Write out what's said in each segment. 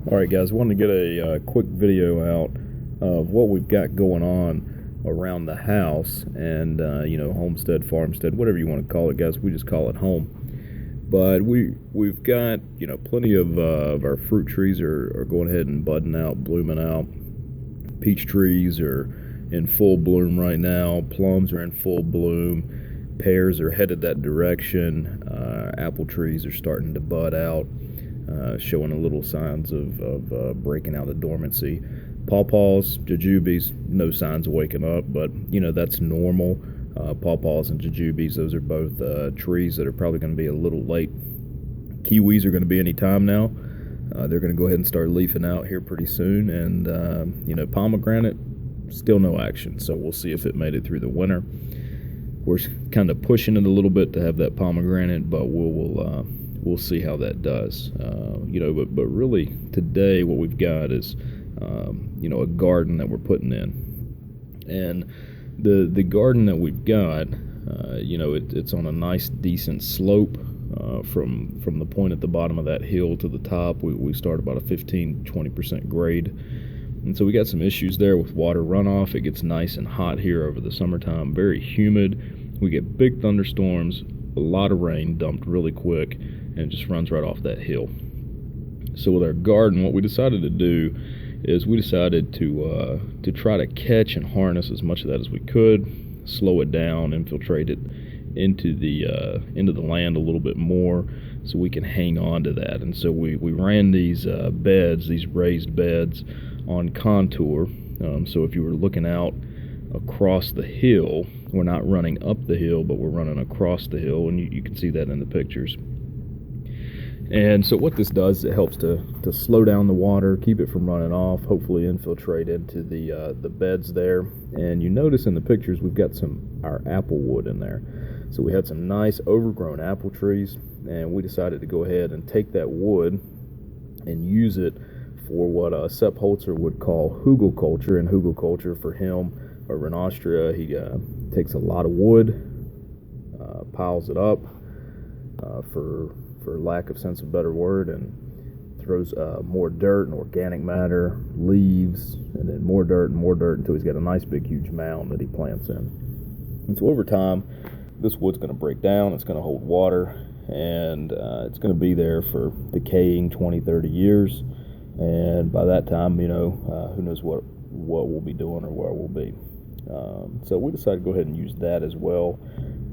Alright guys, wanted to get a quick video out of what we've got going on around the house and homestead, farmstead, whatever you want to call it, guys. We just call it home. But we've got plenty of our fruit trees are going ahead and budding out, blooming out. Peach trees are in full bloom right now. Plums are in full bloom. Pears are headed that direction. Apple trees are starting to bud out. Showing a little signs of breaking out of dormancy. Pawpaws, jujubes, no signs of waking up, but that's normal. Pawpaws and jujubes, those are both trees that are probably going to be a little late. Kiwis are going to be any time now. They're going to go ahead and start leafing out here pretty soon, and pomegranate, still no action, so we'll see if it made it through the winter. We're kind of pushing it a little bit to have that pomegranate, but we'll see how that does. But really today what we've got is a garden that we're putting in, and the garden that we've got, it's on a nice decent slope from the point at the bottom of that hill to the top. We start about a 15-20% grade, and so we got some issues there with water runoff. It gets nice and hot here over the summertime, very humid. We get big thunderstorms, a lot of rain dumped really quick, and it just runs right off that hill. So with our garden, what we decided to do is we decided to try to catch and harness as much of that as we could, slow it down, infiltrate it into the land a little bit more, so we can hang on to that. And so we ran these beds, these raised beds, on contour. So if you were looking out across the hill, we're not running up the hill, but we're running across the hill, and you can see that in the pictures. And so what this does, it helps to slow down the water, keep it from running off, hopefully infiltrate into the beds there. And you notice in the pictures we've got our apple wood in there. So we had some nice overgrown apple trees, and we decided to go ahead and take that wood and use it for what Sepp Holzer would call hugelkultur. And hugelkultur for him over in Austria, he takes a lot of wood, piles it up for lack of sense of better word, and throws more dirt and organic matter, leaves, and then more dirt until he's got a nice big huge mound that he plants in. And so over time, this wood's going to break down, it's going to hold water, and it's going to be there for decaying 20-30 years. And by that time, who knows what we'll be doing or where we'll be. So we decided to go ahead and use that as well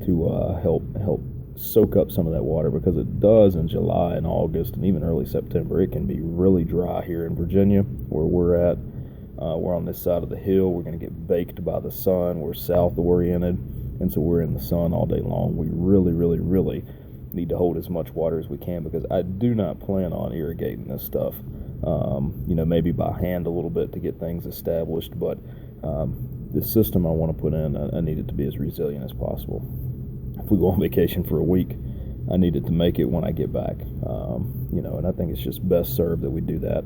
to help soak up some of that water, because it does in July and August and even early September. It can be really dry here in Virginia where we're at. We're on this side of the hill. We're going to get baked by the sun. We're south oriented, and so we're in the sun all day long. We really need to hold as much water as we can, because I do not plan on irrigating this stuff. Maybe by hand a little bit to get things established, but the system I want to put in, I need it to be as resilient as possible. If we go on vacation for a week, I need it to make it when I get back. And I think it's just best served that we do that.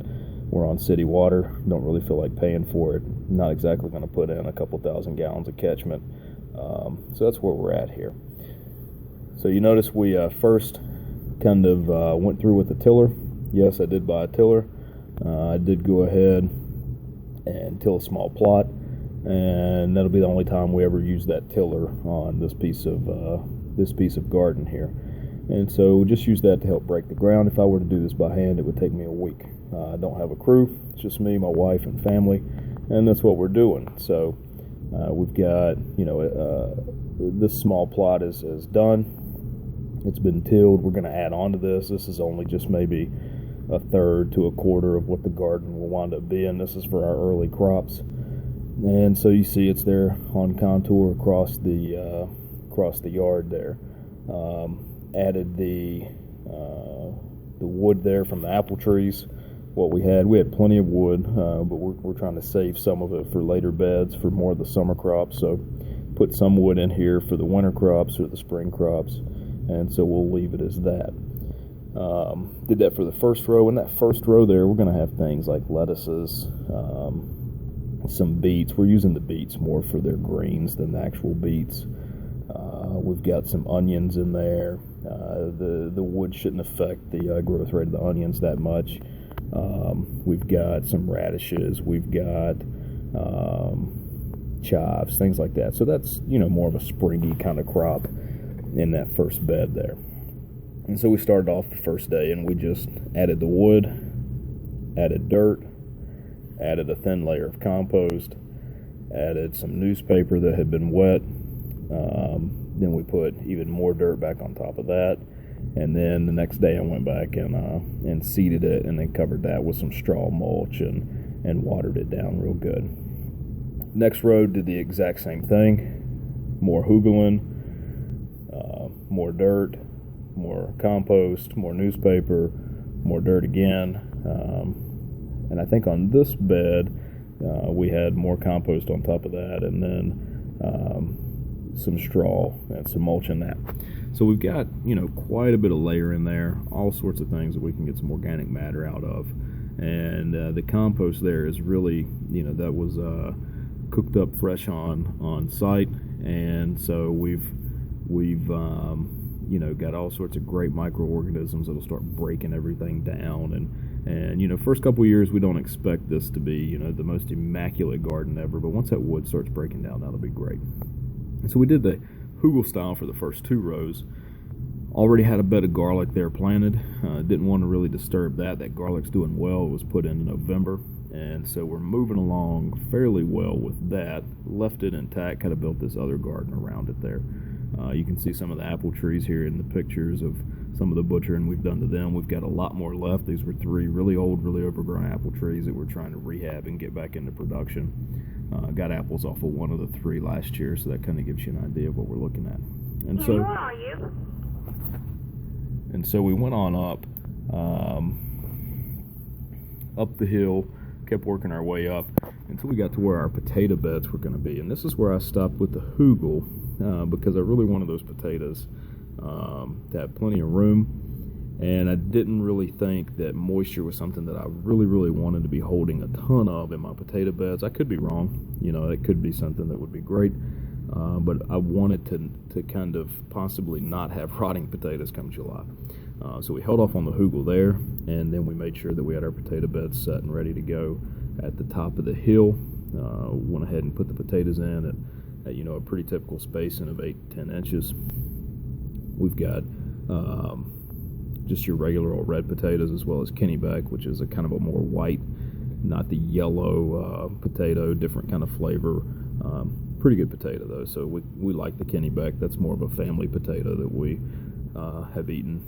We're on city water, don't really feel like paying for it. Not exactly going to put in a couple thousand gallons of catchment. So that's where we're at here. So you notice we first kind of went through with the tiller. Yes, I did buy a tiller. I did go ahead and till a small plot, and that'll be the only time we ever use that tiller on this piece of garden here. And so just use that to help break the ground. If I were to do this by hand, it would take me a week. I don't have a crew. It's just me, my wife, and family, and that's what we're doing. So we've got this small plot is done. It's been tilled. We're going to add on to this. This is only just maybe a third to a quarter of what the garden will wind up being. This is for our early crops. And so you see it's there on contour across the yard there. Added the wood there from the apple trees. What we had plenty of wood, but we're trying to save some of it for later beds for more of the summer crops. So put some wood in here for the winter crops or the spring crops, and so we'll leave it as that. Did that for the first row. In that first row there, we're going to have things like lettuces, some beets. We're using the beets more for their greens than the actual beets. We've got some onions in there. The wood shouldn't affect the growth rate of the onions that much. We've got some radishes. We've got chives, things like that. So that's, more of a springy kind of crop in that first bed there. And so we started off the first day and we just added the wood, added dirt, added a thin layer of compost, added some newspaper that had been wet. Then we put even more dirt back on top of that. And then the next day I went back and seeded it and then covered that with some straw mulch and watered it down real good. Next row did the exact same thing. More hugeling, more dirt, more compost, more newspaper, more dirt again. And I think on this bed we had more compost on top of that, and then some straw and some mulch in that. So we've got, quite a bit of layer in there, all sorts of things that we can get some organic matter out of. And the compost there is really, that was cooked up fresh on site, and so we've got all sorts of great microorganisms that'll start breaking everything down. And first couple of years we don't expect this to be, the most immaculate garden ever, but once that wood starts breaking down, that'll be great. And so we did the hugel style for the first 2 rows. Already had a bed of garlic there planted. Didn't want to really disturb that. That garlic's doing well. It was put in November, and so we're moving along fairly well with that. Left it intact, kind of built this other garden around it there. You can see some of the apple trees here in the pictures of some of the butchering we've done to them. We've got a lot more left. These were 3 really old, really overgrown apple trees that we're trying to rehab and get back into production. Got apples off of one of the 3 last year, so that kind of gives you an idea of what we're looking at. And so, who are you? And so we went on up the hill, kept working our way up until we got to where our potato beds were going to be. And this is where I stopped with the hugel because I really wanted those potatoes to have plenty of room. And I didn't really think that moisture was something that I really, really wanted to be holding a ton of in my potato beds. I could be wrong. It could be something that would be great. But I wanted to kind of possibly not have rotting potatoes come July. So we held off on the hugel there, and then we made sure that we had our potato beds set and ready to go at the top of the hill. Went ahead and put the potatoes in at a pretty typical spacing of 8 to 10 inches. We've got just your regular old red potatoes, as well as Kennebec, which is a kind of a more white, not the yellow potato, different kind of flavor. Pretty good potato though, so we like the Kennebec. That's more of a family potato that we have eaten,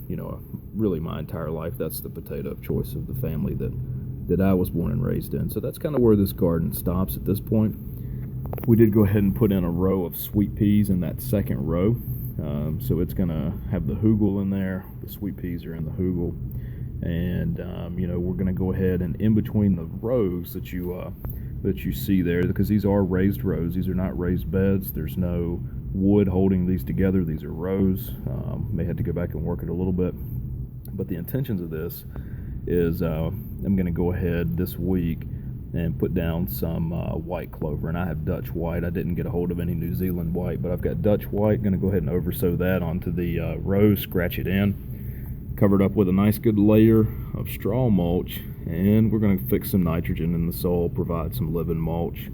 really my entire life. That's the potato of choice of the family that I was born and raised in. So that's kind of where this garden stops at this point. We did go ahead and put in a row of sweet peas in that second row. So it's going to have the hugel in there. The sweet peas are in the hugel. And, we're going to go ahead and in between the rows that you see there, because these are raised rows. These are not raised beds. There's no wood holding these together. These are rows. May have to go back and work it a little bit. But the intentions of this is I'm going to go ahead this week and put down some white clover. And I have Dutch white. I didn't get a hold of any New Zealand white, but I've got Dutch white. Going to go ahead and oversow that onto the rows, scratch it in, covered up with a nice good layer of straw mulch, and we're going to fix some nitrogen in the soil, provide some living mulch,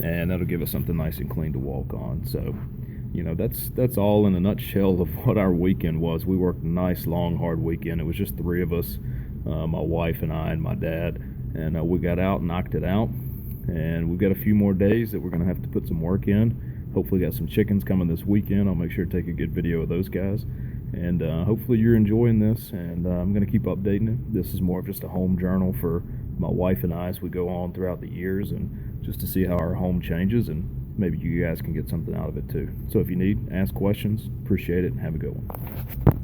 and that'll give us something nice and clean to walk on. So, that's all in a nutshell of what our weekend was. We worked a nice, long, hard weekend. It was just 3 of us, my wife and I and my dad. And we got out and knocked it out, and we've got a few more days that we're going to have to put some work in. Hopefully got some chickens coming this weekend. I'll make sure to take a good video of those guys, and hopefully you're enjoying this, and I'm going to keep updating it. This is more of just a home journal for my wife and I as we go on throughout the years, and just to see how our home changes, and maybe you guys can get something out of it too. So if you need, ask questions. Appreciate it, and have a good one.